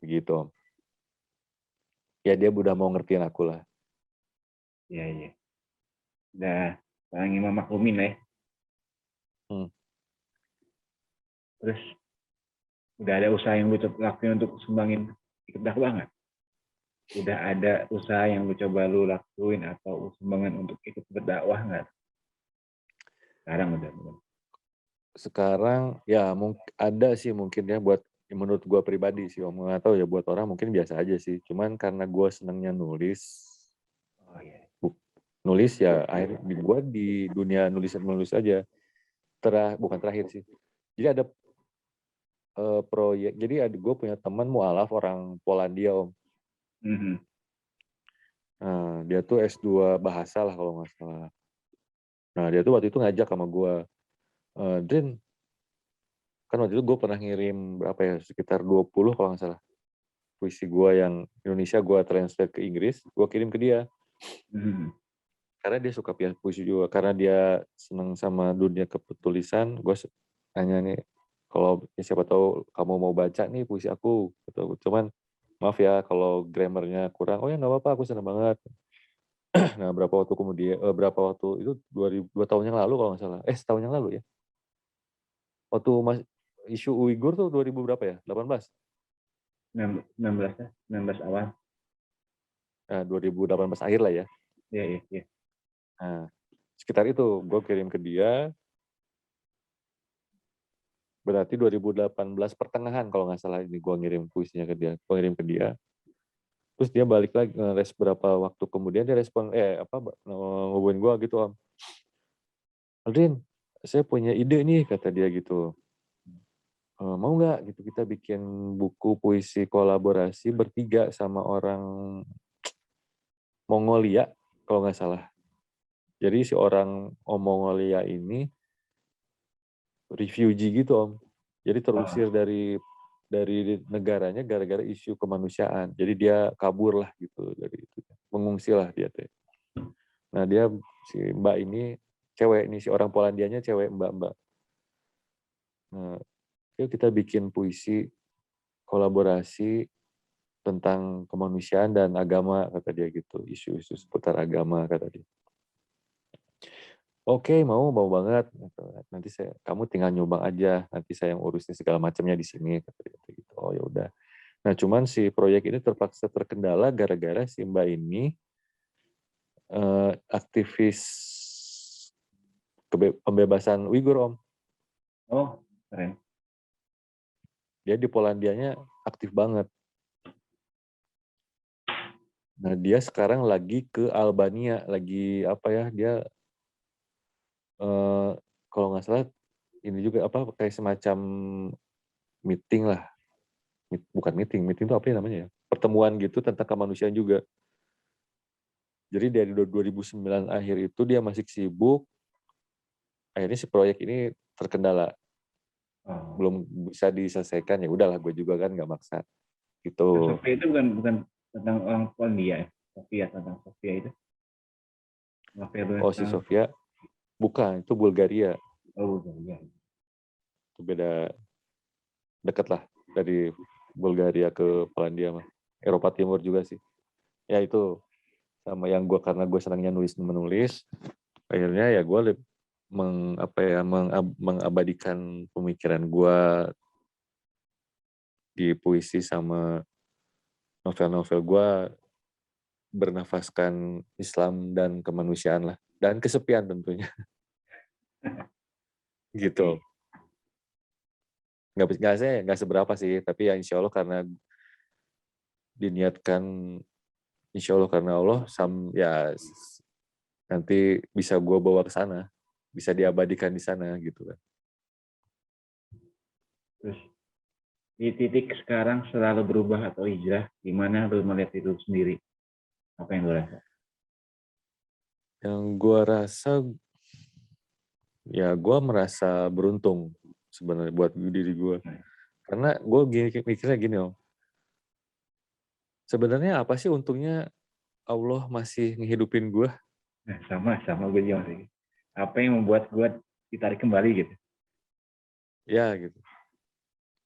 Begitu. Ya dia udah mau ngertiin aku lah. Iya. Udah paling imam maklumin lah ya. Terus udah ada usaha yang lu lakuin untuk sumbangin ikut dakwah nggak? Udah ada usaha yang lu coba lu lakuin atau sumbangan untuk ikut berdakwah nggak? Sekarang udah. Sekarang ya ada sih mungkin ya buat menurut gue pribadi sih Om, nggak tahu ya buat orang mungkin biasa aja sih. Cuman karena gue senangnya nulis, Oh iya. nulis ya akhirnya gue di dunia nulis aja. Bukan terakhir sih. Jadi ada proyek. Jadi gue punya teman mualaf orang Polandia Om. Mm-hmm. Nah, dia tuh S2 bahasa lah kalau nggak salah. Nah dia tuh waktu itu ngajak sama gue, Drin, kan waktu itu gue pernah ngirim berapa ya, sekitar 20 kalau nggak salah. Puisi gue yang Indonesia gue translate ke Inggris, gue kirim ke dia. Mm-hmm. Karena dia suka puisi juga, karena dia senang sama dunia kepenulisan, gue nanya nih, kalau siapa tahu kamu mau baca nih puisi aku, gitu. Cuman maaf ya kalau grammarnya kurang. Oh ya nggak apa-apa, aku senang banget. Nah berapa waktu itu 2 tahun yang lalu kalau nggak salah, setahun yang lalu ya. Waktu isu Uighur tuh 2000 berapa ya? 18? 19 awal. Nah, 2018 akhir lah ya. Iya. Nah, sekitar itu gue kirim ke dia, berarti 2018 pertengahan kalau nggak salah ini gue ngirim puisinya ke dia, gue ngirim ke dia. Terus dia balik lagi, berapa waktu kemudian dia respon, ngehubungin gue gitu, Om. Aldrin, saya punya ide nih, kata dia gitu. Mau nggak gitu kita bikin buku puisi kolaborasi bertiga sama orang Mongolia, kalau nggak salah. Jadi si orang Mongolia ini refugee gitu, Om. Jadi terusir dari negaranya gara-gara isu kemanusiaan. Jadi dia kabur lah gitu dari itu. Mengungsi lah dia tuh. Nah dia si Mbak ini cewek nih, si orang Polandianya cewek Mbak. Nah, yuk kita bikin puisi kolaborasi tentang kemanusiaan dan agama, kata dia gitu. Isu-isu seputar agama, kata dia. Oke, mau banget. Nanti kamu tinggal nyumbang aja. Nanti saya yang urusin segala macamnya di sini, kata dia gitu. Oh ya udah. Nah, cuman si proyek ini terpaksa terkendala gara-gara si Mbak ini aktivis pembebasan Uighur, Om. Oh, keren. Dia di Polandianya aktif banget. Nah, dia sekarang lagi ke Albania, lagi apa ya? Dia kalau nggak salah ini juga kayak semacam meeting lah. Bukan meeting itu apa ya namanya ya? Pertemuan gitu tentang kemanusiaan juga. Jadi dari 2009 akhir itu dia masih sibuk. Akhirnya si proyek ini terkendala. Belum bisa diselesaikan, ya udahlah gue juga kan nggak maksa. Gitu. Sofia itu bukan tentang orang Polandia ya? Sofia, tentang Sofia itu. Oh, si Sofia bukan, itu Bulgaria. Oh, Bulgaria. Itu beda, deket lah dari Bulgaria ke Polandia mah. Eropa Timur juga sih. Ya itu sama yang gue, karena gue senangnya menulis, akhirnya ya gue mengabadikan pemikiran gue di puisi sama novel-novel gue, bernafaskan Islam dan kemanusiaan lah, dan kesepian tentunya. Gitu. Nggak seberapa sih, tapi ya insya Allah karena diniatkan, insya Allah karena Allah, ya nanti bisa gue bawa ke sana, bisa diabadikan di sana gitu kan. Terus di titik sekarang selalu berubah atau hijrah, gimana lu melihat itu sendiri? Apa yang lu rasa? Yang gue rasa, ya gue merasa beruntung sebenarnya buat diri gue. Karena gue mikirnya gini, Om. Sebenarnya apa sih untungnya Allah masih ngehidupin gue? Nah, sama gue juga sih. Apa yang membuat gue ditarik kembali gitu? Ya gitu.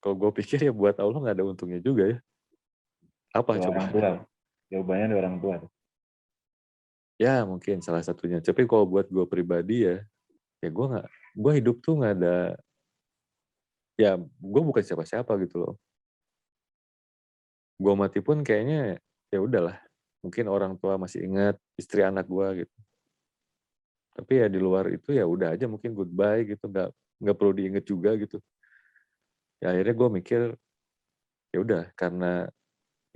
Kalau gue pikir ya buat Allah nggak ada untungnya juga ya. Apa Dua coba? orang tua. Jawabannya dua orang tua. Ya mungkin salah satunya. Tapi kalau buat gue pribadi ya gue hidup tuh nggak ada, ya gue bukan siapa-siapa gitu loh. Gue mati pun kayaknya ya udahlah. Mungkin orang tua masih ingat istri anak gue gitu. Tapi ya di luar itu ya udah aja, mungkin goodbye gitu, nggak perlu diinget juga gitu. Ya akhirnya gue mikir ya udah, karena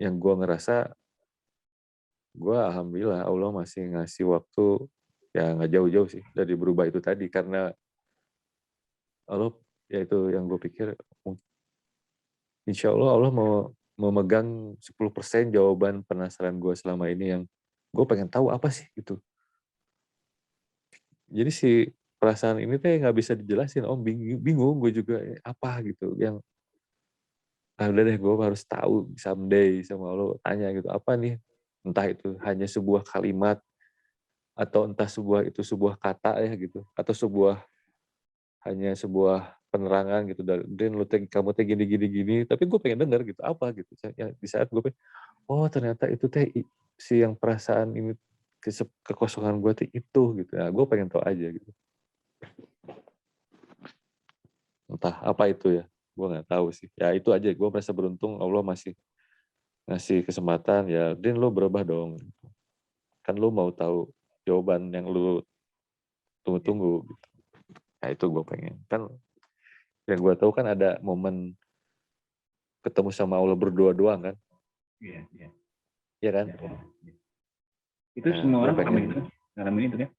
yang gue ngerasa, gue alhamdulillah Allah masih ngasih waktu, ya nggak jauh-jauh sih dari berubah itu tadi, karena Allah, ya itu yang gue pikir, insya Allah mau memegang 10% jawaban penasaran gue selama ini, yang gue pengen tahu apa sih gitu. Jadi si perasaan ini tuh nggak bisa dijelasin, Om. Bingung gue juga apa gitu yang udah deh, gue harus tahu someday sama Allah, tanya gitu apa nih, entah itu hanya sebuah kalimat atau entah sebuah kata ya gitu, atau hanya sebuah penerangan gitu dari kamu teh gini gini gini, tapi gue pengen dengar gitu apa gitu ya, di saat gue pengen, oh ternyata itu teh si yang perasaan ini, kekosongan gue teh itu gitu. Nah, gue pengen tahu aja gitu, entah apa itu ya, gue nggak tahu sih. Ya itu aja, gue merasa beruntung Allah masih ngasih kesempatan, ya Din lo berubah dong, kan lo mau tahu jawaban yang lu tunggu-tunggu gitu. Nah itu gue pengen. Kan yang gue tahu kan ada momen ketemu sama Allah berdua doang kan. Iya, iya. Iya kan? Ya. Itu Nah, semua gue orang pengen. ngalamin itu kan.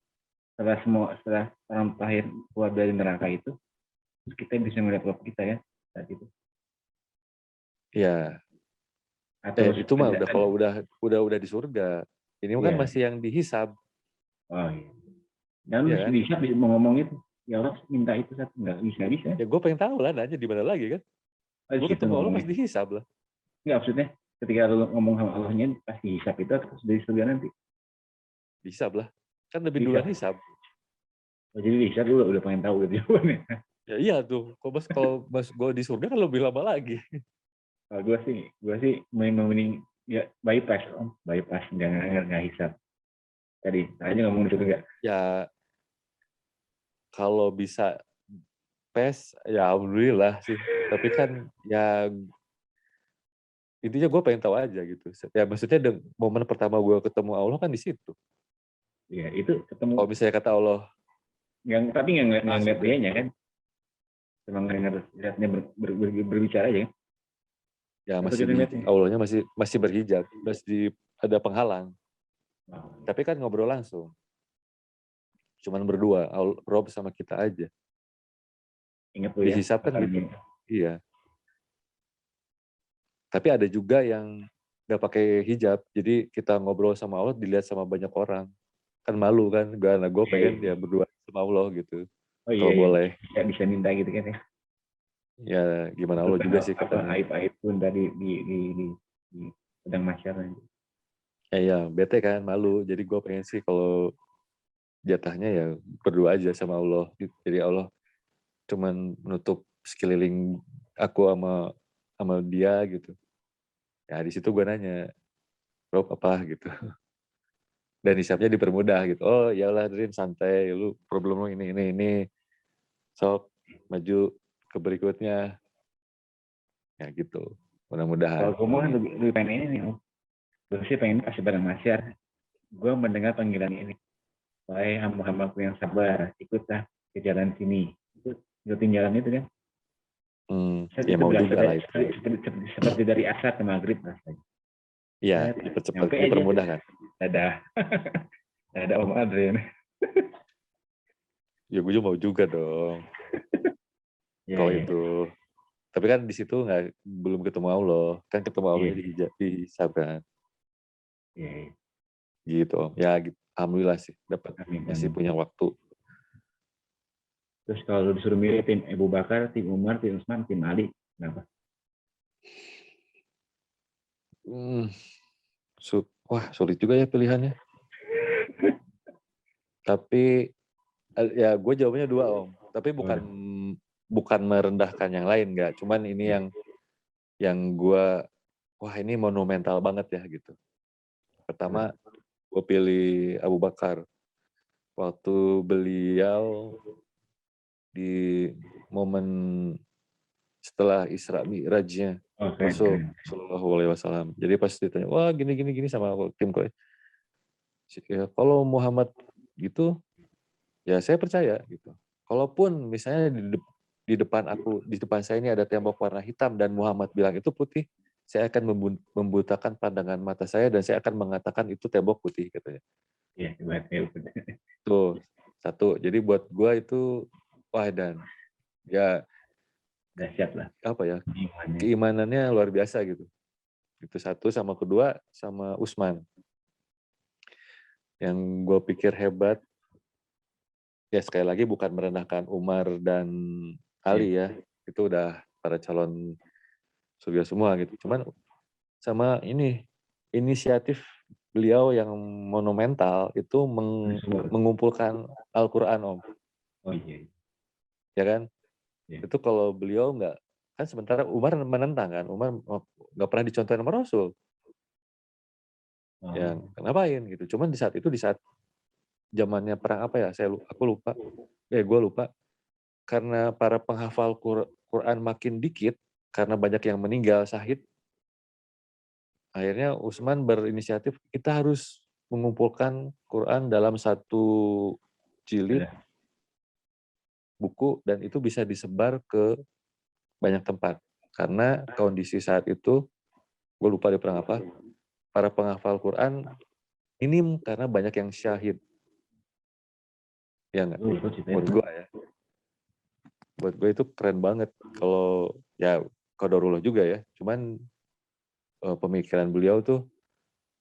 Setelah orang terakhir keluar dari neraka itu, terus kita bisa melihat Rob kita ya saat itu. Ya, Atau itu mah udah kalau udah di surga. Ini kan iya. masih yang dihisab. Oh iya. Dan lu Iya kan? bisa mau ngomong itu, ya Allah minta itu satu, nggak bisa. Ya gue pengen tahu lah nanya di mana lagi kan. Oh, Gue situ ketemu Allah pas ngomongnya. dihisab lah. Nggak, maksudnya ketika lu ngomong sama Allahnya pasti hisap itu terus dari surga nanti. Hisab lah. Kan lebih Hisap. duluan hisab. Oh, jadi hisap lu udah pengen tahu gitu jawabannya. Ya iya tuh. Kalau gue di surga kan lebih lama lagi. Kalau gue sih mending ya bypass nggak hisap. Tadi aja ngomong di surga. Ya kalau bisa PES ya alhamdulillah sih. Tapi kan ya intinya gue pengen tahu aja gitu. Ya maksudnya momen pertama gue ketemu Allah kan di situ. Ya itu ketemu, Kalau misalnya kata Allah, tapi nggak ngeliat surga. dianya kan, cuma ngeliatnya berbicara aja kan. Ya Atau masih kita ngeliatnya. Allahnya masih berhijab, masih ada penghalang. Oh, Tapi kan ngobrol langsung. Cuman berdua, Rob sama kita aja. ingat tuh ya. Dihisap kan gitu. Iya. Tapi ada juga yang nggak pakai hijab, jadi kita ngobrol sama Allah dilihat sama banyak orang. Kan malu kan, gue pengen ya berdua sama Allah gitu. Oh iya, Kalau boleh. bisa minta gitu kan ya. Ya gimana Itu Allah kan juga sih apa katanya. aib pun tadi di sedang masyarakat. Ya bete kan, malu. Jadi gue pengen sih kalau jatahnya ya berdua aja sama Allah. Jadi Allah cuman menutup sekeliling aku sama dia gitu. Ya di situ gue nanya, Rob apa gitu. Dan hisapnya dipermudah gitu. Oh ya Allah Drin, santai, lu problem lu ini. Sok maju ke berikutnya. Ya gitu. Kalau Mudah-mudahan. gue mau lebih pengen ini nih, gue sih pengen kasih barang masyar. Gue mendengar panggilan ini. Wahai hamba-hambaku yang sabar, ikutlah ke jalan sini. Itu ikutin jalan itu kan. Ya Itu mau berasa juga lah itu. seperti dari asar ke maghrib rasanya. Iya, Nyampe aja. dipermudah kan. Ada Om Adrian. Ya gue juga mau juga dong. Kalau Ya. itu. Tapi kan di situ belum ketemu Allah. Kan ketemu Allah dihisab kan. Ya. Gitu Om. Ya gitu. Alhamdulillah sih dapat masih punya waktu. Terus kalau disuruh milih tim Abu Bakar, tim Umar, tim Utsman, tim Ali, kenapa? Wah sulit juga ya pilihannya. Tapi ya gue jawabnya 2 Om. Tapi bukan merendahkan yang lain nggak. Cuman ini yang gue wah ini monumental banget ya gitu. Pertama gue pilih Abu Bakar. Waktu beliau di momen setelah Isra Mi'rajnya Rasul Shallallahu Alaihi Wasallam. Jadi pas ditanya, wah gini sama tim gue. Ya, kalau Muhammad gitu, ya saya percaya gitu. Kalaupun misalnya di depan saya ini ada tembok warna hitam dan Muhammad bilang itu putih, saya akan membutakan pandangan mata saya dan saya akan mengatakan itu tembok putih katanya. Iya, Tuh satu. Jadi buat gue itu wah dan ya dahsyat lah. apa ya keimanannya luar biasa gitu. Itu satu. Sama kedua sama Utsman. Yang gue pikir hebat ya sekali lagi bukan merendahkan Umar dan Ali ya. Itu udah para calon surga semua gitu. Cuman sama ini inisiatif beliau yang monumental itu mengumpulkan Al-Quran Om. Oh iya. Ya kan? Ya. Itu kalau beliau nggak, kan sementara Umar menentang kan. Umar nggak pernah dicontohin sama Rasul. Oh. Yang ngapain gitu. Cuman di saat zamannya perang apa ya? Aku lupa. Gue lupa. Karena para penghafal Quran makin dikit, karena banyak yang meninggal syahid, akhirnya Utsman berinisiatif kita harus mengumpulkan Quran dalam satu jilid Ada. buku dan itu bisa disebar ke banyak tempat. Karena kondisi saat itu, gue lupa di perang apa, para penghafal Quran minim karena banyak yang syahid. Ya nggak? Lu cerita Buat itu. gue ya. Buat gue itu keren banget. Kalau ya qadarullah juga ya. Cuman pemikiran beliau tuh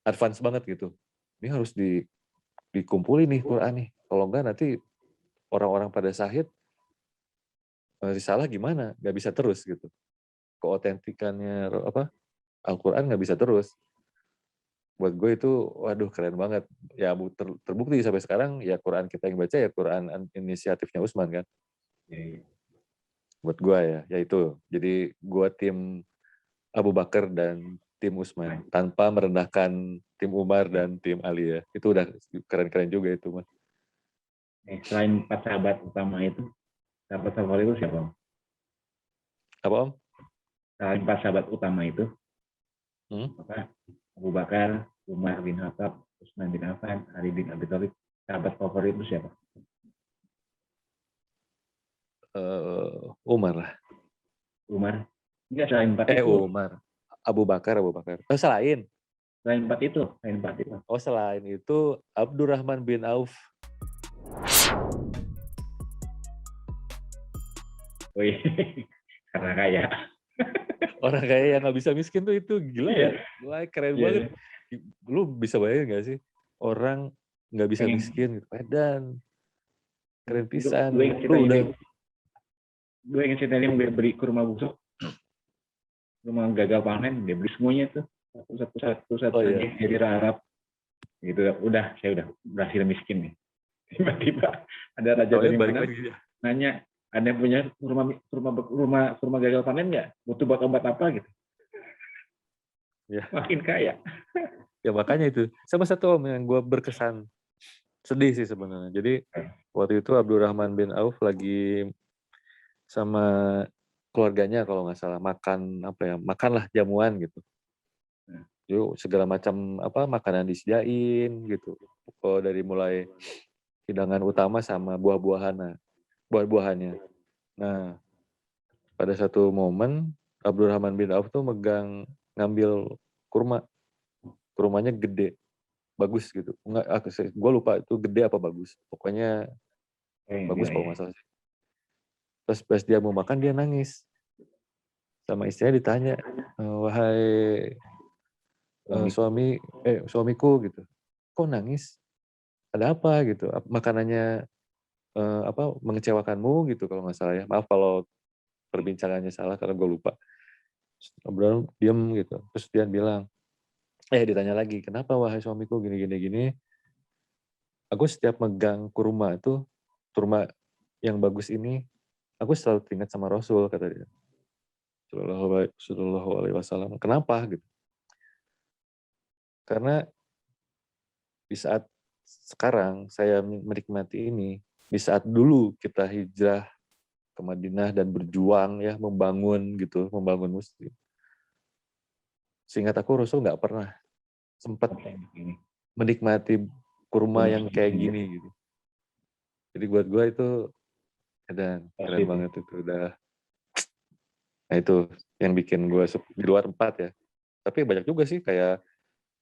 advance banget gitu. Ini harus dikumpulin nih Quran nih. Kalau enggak nanti orang-orang pada syahid risalah gimana? Nggak bisa terus gitu. Keotentikannya apa Al-Quran nggak bisa terus. Buat gue itu, waduh keren banget. Ya terbukti sampai sekarang, ya Quran kita yang baca ya Quran inisiatifnya Utsman kan. Ya, ya. Buat gue ya itu. Jadi gue tim Abu Bakar dan tim Utsman. Tanpa merendahkan tim Umar dan tim Ali ya. Itu udah keren-keren juga itu Mas. Selain 4 sahabat utama itu, sahabat favorit itu siapa? Apa Om? Selain 4 sahabat utama itu, Hmm? apa? Abu Bakar, Umar bin Khattab, Utsman bin Affan, Ali bin Abi Thalib. Sahabat favorit itu siapa? Umar lah. Umar. Enggak, selain 4 itu. Umar. Abu Bakar. Selain. Selain 4 itu. Oh selain itu Abdurrahman bin Auf. Wih, karena kaya. Orang kaya yang nggak bisa miskin tuh itu gila ya. Wah keren banget. Lu bisa bayangin gak sih orang nggak bisa miskin gitu. Dan keren pisan. Gue ingin cerita ini beri ke rumah busuk. Rumah gagal panen, dia beli semuanya tuh. Satu-satu iya. jadi Arab. Gitu, saya udah berhasil miskin nih. Tiba-tiba ada raja dari mana nanya, ada yang punya rumah gagal panen nggak? Butuh buat obat apa gitu? Ya. Makin kaya. Ya makanya itu. Sama satu Om yang gue berkesan sedih sih sebenarnya. Jadi waktu itu Abdurrahman bin Auf lagi sama keluarganya kalau nggak salah makanlah jamuan gitu. Yuk segala macam makanan disediain gitu. Dari mulai hidangan utama sama buah-buahannya. Nah, pada satu momen Abdurrahman bin Auf tuh ngambil kurmanya gede, bagus gitu. Gue lupa itu gede apa bagus. Pokoknya bagus kalau nggak salah sih. Terus pas dia mau makan dia nangis. Sama istrinya ditanya, wahai suamiku gitu, kok nangis? Ada apa gitu? Makanannya mengecewakanmu gitu kalau nggak salah ya. Maaf kalau perbincangannya salah karena gue lupa. Abraham diem gitu. Terus dia bilang, ditanya lagi, kenapa wahai suamiku gini. Aku setiap megang kurma yang bagus ini, aku selalu teringat sama Rasul, kata dia. Sallallahu alaihi wasallam. Kenapa gitu? Karena di saat sekarang saya menikmati ini, di saat dulu kita hijrah ke Madinah dan berjuang ya membangun muslim. Seingat aku Rasul nggak pernah sempat menikmati kurma yang kayak gini gitu. Jadi buat gue itu keren banget itu udah. Nah itu yang bikin gue di luar 4 ya. Tapi banyak juga sih kayak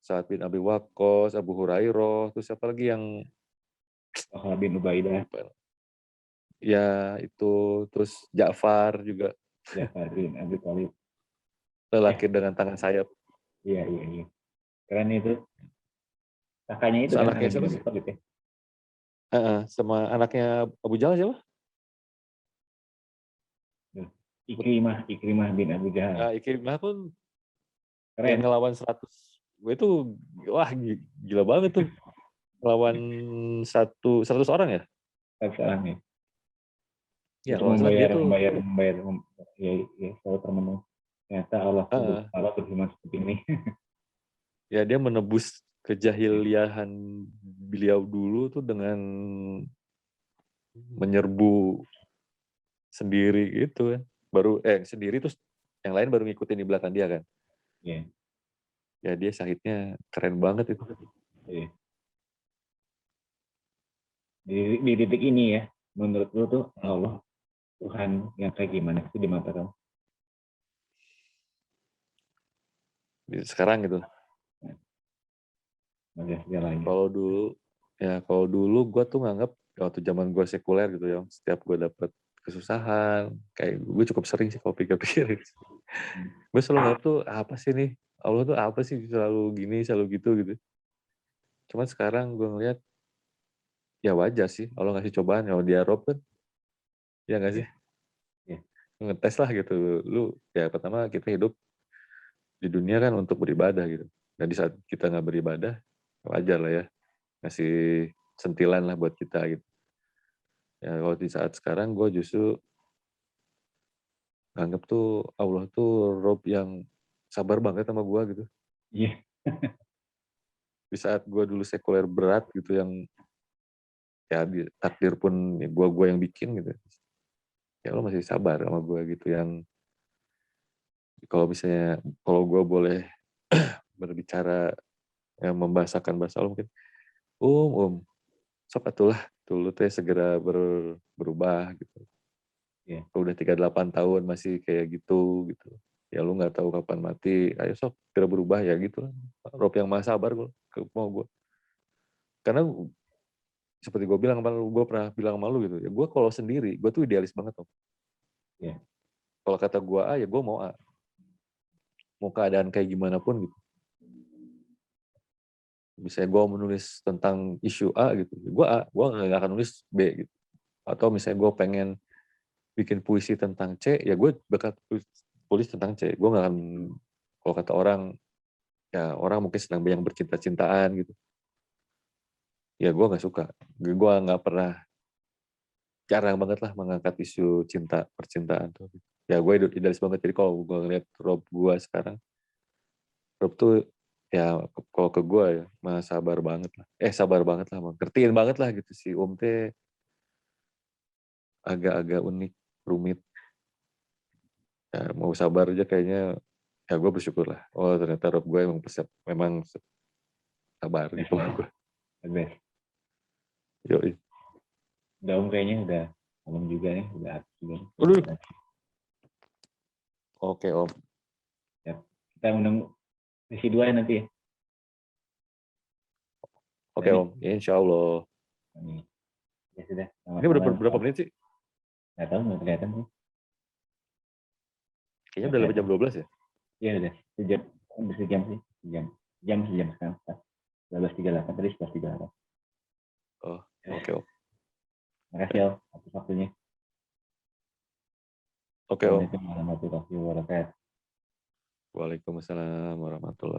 Sa'ad bin Abi Waqqas, Abu Hurairah, terus siapa lagi yang bin Ubaidah. Ya itu terus Ja'far juga. Ja'far bin Abi Thalib. Lelaki dengan tangan sayap. Iya. Keren itu. Kakaknya itu kan anaknya siapa sih? Ya? Sama anaknya Abu Jahal siapa? Ikrimah bin Abu Jahal. Ikrimah pun keren. Yang ngelawan 100. Itu wah gila banget tuh. Ngelawan 100 orang ya? 100 orang ya. Ya, untuk membayar selalu termenuh. Ternyata Allah berfirman seperti ini. Ya dia menebus kejahiliahan beliau dulu tuh dengan menyerbu sendiri gitu kan. Sendiri terus yang lain baru ngikutin di belakang dia kan. Iya. Ya dia syahidnya keren banget itu. Iya. Di titik ini ya, menurut lu tuh Hmm. Allah Tuhan yang kayak gimana sih di mata kamu? Sekarang gitu. Ada segalanya. Kalau dulu gue tuh nganggap waktu zaman gue sekuler gitu ya, setiap gue dapet kesusahan, kayak gue cukup sering sih kalau pikir-pikir. Hmm. Gue selalu nganggap tuh apa sih nih, Allah tuh apa sih selalu gini, selalu gitu gitu. Cuman sekarang gue ngeliat ya wajar sih Allah ngasih cobaan, kalau dia Rob kan, ya nggak sih? Ya, ya, Ngetes lah gitu. Lu ya pertama kita hidup di dunia kan untuk beribadah gitu. Dan di saat kita nggak beribadah, wajar lah ya ngasih sentilan lah buat kita gitu. Ya kalau di saat sekarang gue justru nganggep tuh Allah tuh Rob yang sabar banget sama gue gitu. iya, Di saat gue dulu sekuler berat gitu yang ya takdir pun ya gue yang bikin gitu. Ya lo masih sabar sama gue gitu yang kalau gue boleh berbicara yang membahasakan bahasa Allah mungkin sok atulah dulu teh segera berubah gitu. iya, Kalau udah 38 tahun masih kayak gitu gitu. Ya lu nggak tahu kapan mati, ayo sok segera berubah ya gitu lah. Rob yang maha sabar gue mau gue. Karena seperti gue pernah bilang sama lu gitu. Ya gue kalau sendiri, gue tuh idealis banget Om. iya, Kalau kata gue A ya gue mau A. Mau keadaan kayak gimana pun gitu. Misalnya gue menulis tentang isu A gitu, gue nggak akan nulis B gitu. Atau misalnya gue pengen bikin puisi tentang C, ya gue bakal tulis tentang C. Gue nggak akan, kalau kata orang, ya orang mungkin sedang yang bercinta-cintaan gitu. Ya gue nggak suka. Gue nggak pernah, jarang banget lah mengangkat isu cinta, percintaan tuh. Ya gue idealis banget. Jadi kalau gue ngeliat Rob gue sekarang, Rob tuh ya kalau ke gue ya mah sabar banget lah. Sabar banget lah, ngertiin banget lah gitu si teh agak-agak unik, rumit. Ya, mau sabar aja kayaknya ya gue bersyukur lah. Oh ternyata Rob gue memang sabar best gitu lah, gue. the best. Yoi. Udah kayaknya udah malam juga nih, udah habis juga nih. Udah. Oke Om. Ya, kita undang sesi 2 ya nanti ya. Oke Ini, Om. Insya Allah. ini. Ya sudah, selamat Ini malam. berapa menit sih? Nggak tahu, nggak kelihatan sih. Kayaknya Nggak udah lewat kelihatan. jam 12 ya? Iya udah, sejam, udah sejam sih. Sejam sekarang. 12.38 tadi 11.38. Oh, oke Om. Makasih ya atas waktunya. Oke Om. Assalamualaikum warahmatullahi wabarakatuh. Waalaikumsalam warahmatullahi